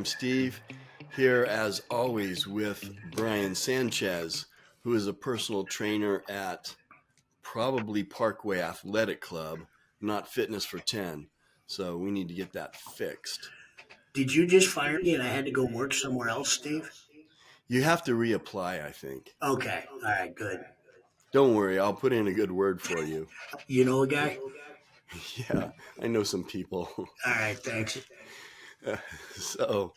Steve, here as always with Brian Sanchez, who is a personal trainer at probably Parkway Athletic Club, not Fitness for 10. So we need to get that fixed. Did you just fire me and I had to go work somewhere else, Steve? You have to reapply, I think. Okay. All right, good. Don't worry, I'll put in a good word for you. You know a guy? Yeah, I know some people. All right, thanks. so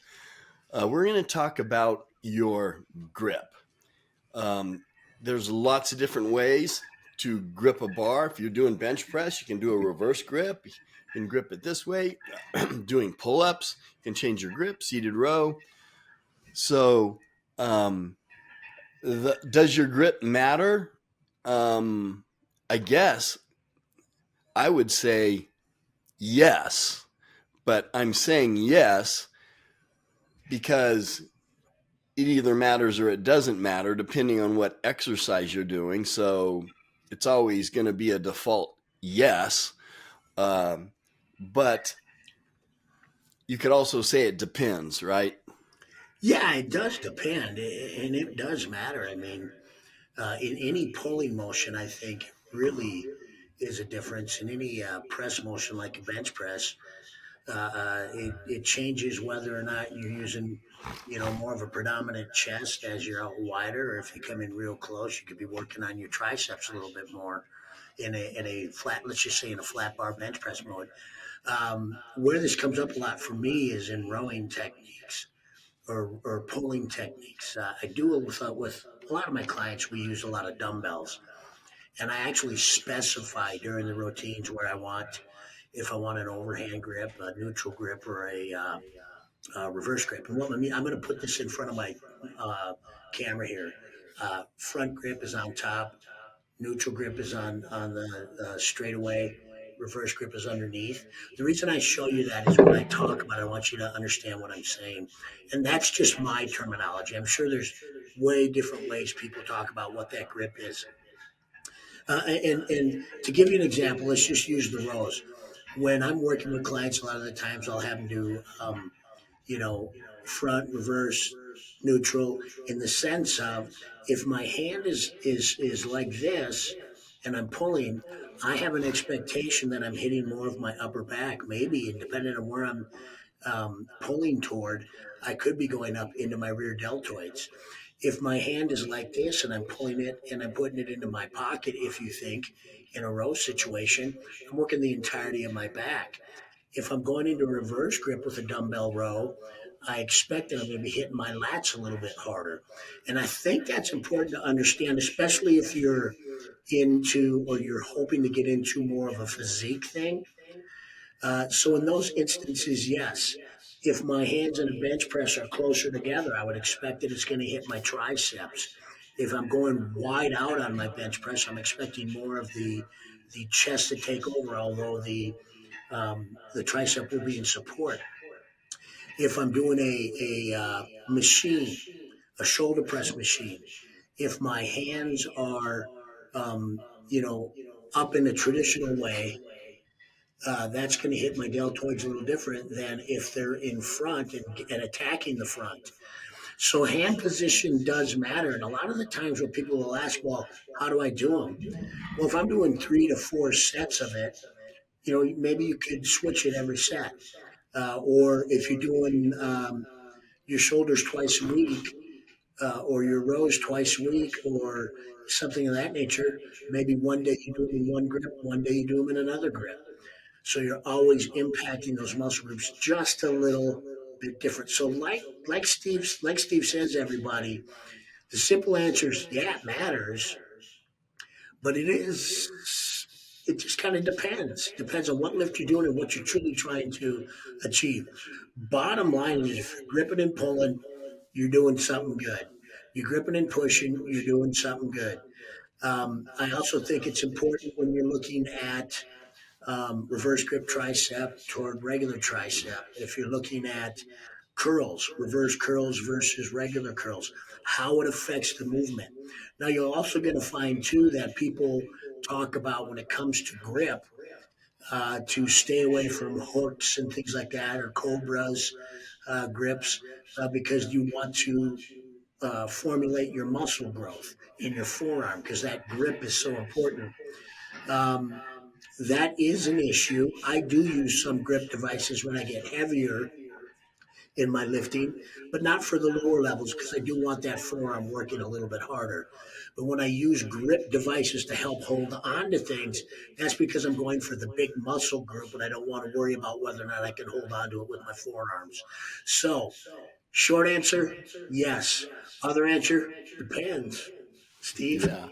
we're going to talk about your grip. Um, there's lots of different ways to grip a bar. If you're doing bench press, you can do a reverse grip. You can grip it this way. Doing pull ups, you can change your grip, seated row. So, um, does your grip matter? Um, I guess I would say yes, but I'm saying yes because it either matters or it doesn't matter depending on what exercise you're doing. So it's always going to be a default yes. Um, but you could also say it depends, right? Yeah, it does depend, and it does matter. In any pulling motion, I think really is a difference. In any press motion, like a bench press, it changes whether or not you're using, more of a predominant chest as you're out wider, or if you come in real close, you could be working on your triceps a little bit more in a flat, let's just say in a flat bar bench press mode. Where this comes up a lot for me is in rowing techniques or pulling techniques. I do it with a lot of my clients. We use a lot of dumbbells, and I actually specify during the routines where I want, if I want an overhand grip, a neutral grip, or a reverse grip. And what I mean, I'm going to put this in front of my uh, camera here. Front grip is on top. Neutral grip is on the straightaway. Reverse grip is underneath. The reason I show you that is when I talk about it, I want you to understand what I'm saying. And that's just my terminology. I'm sure there's way different ways people talk about what that grip is. And to give you an example, let's just use the rows. When I'm working with clients, a lot of the times I'll have them do, you know, front, reverse, neutral, in the sense of if my hand is like this and I'm pulling, I have an expectation that I'm hitting more of my upper back, maybe, and depending on where I'm pulling toward, I could be going up into my rear deltoids. If my hand is like this and I'm pulling it and I'm putting it into my pocket, if you think in a row situation, I'm working the entirety of my back. If I'm going into a reverse grip with a dumbbell row, I expect that I'm going to be hitting my lats a little bit harder. And I think that's important to understand, especially if you're into or you're hoping to get into more of a physique thing. So in those instances, yes. If my hands in a bench press are closer together, I would expect that it's going to hit my triceps. If I'm going wide out on my bench press, I'm expecting more of the chest to take over, although the tricep will be in support. If I'm doing a machine, a shoulder press machine, if my hands are, you know, up in a traditional way, that's going to hit my deltoids a little different than if they're in front and attacking the front. So hand position does matter. And a lot of the times when people will ask, well, how do I do them? Well, if I'm doing 3 to 4 sets of it, maybe you could switch it every set. Or if you're doing your shoulders twice a week, or your rows twice a week, or something of that nature, maybe one day you do them in one grip, one day you do them in another grip. So you're always impacting those muscle groups just a little bit different. So like Steve says, everybody, the simple answer is yeah, it matters, but it just kind of depends. Depends on what lift you're doing and what you're truly trying to achieve. Bottom line is if you're gripping and pulling, you're doing something good. You're gripping and pushing, you're doing something good. I also think it's important when you're looking at reverse grip tricep toward regular tricep. If you're looking at curls, reverse curls versus regular curls, how it affects the movement. Now, you're also going to find too that people talk about when it comes to grip, to stay away from hooks and things like that, or cobras. grips because you want to formulate your muscle growth in your forearm because that grip is so important. Um, that is an issue. I do use some grip devices when I get heavier in my lifting, but not for the lower levels because I do want that forearm working a little bit harder. But when I use grip devices to help hold on to things, that's because I'm going for the big muscle group and I don't want to worry about whether or not I can hold on to it with my forearms. So, short answer, yes. Other answer, depends. Steve? Yeah,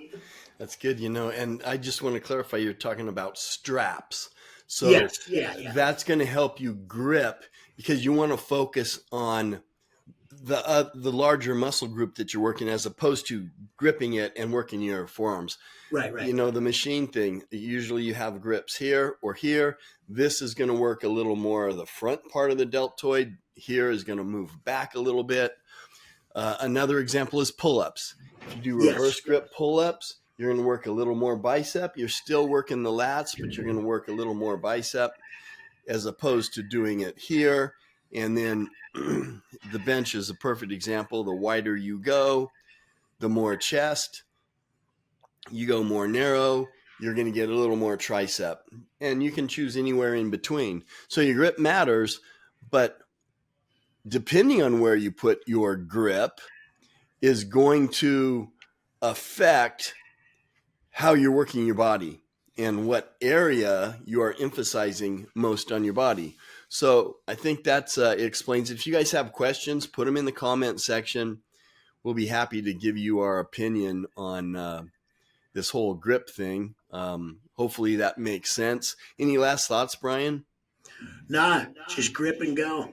that's good. And I just want to clarify, you're talking about straps. So Yes. Yeah. Yeah. that's going to help you grip because you want to focus on the larger muscle group that you're working as opposed to gripping it and working your forearms. Right. Right. The machine thing, usually you have grips here or here. This is going to work a little more of the front part of the deltoid. Here is going to move back a little bit. Another example is pull-ups. If you do Yes. reverse grip pull-ups, you're going to work a little more bicep. You're still working the lats, but you're going to work a little more bicep as opposed to doing it here. And then the bench is a perfect example. The wider you go, the more chest. You go more narrow, you're going to get a little more tricep. And you can choose anywhere in between. So your grip matters, but depending on where you put your grip is going to affect how you're working your body and what area you are emphasizing most on your body. So I think that's it explains it. If you guys have questions, put them in the comment section. We'll be happy to give you our opinion on this whole grip thing. Hopefully that makes sense. Any last thoughts, Brian? Nah, just grip and go.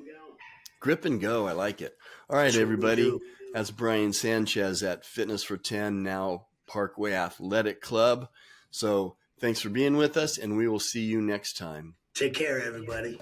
Grip and go. I like it. All right, That's what we everybody. do. That's Brian Sanchez at Fitness for 10, now Parkway Athletic Club. So thanks for being with us, and we will see you next time. Take care, everybody.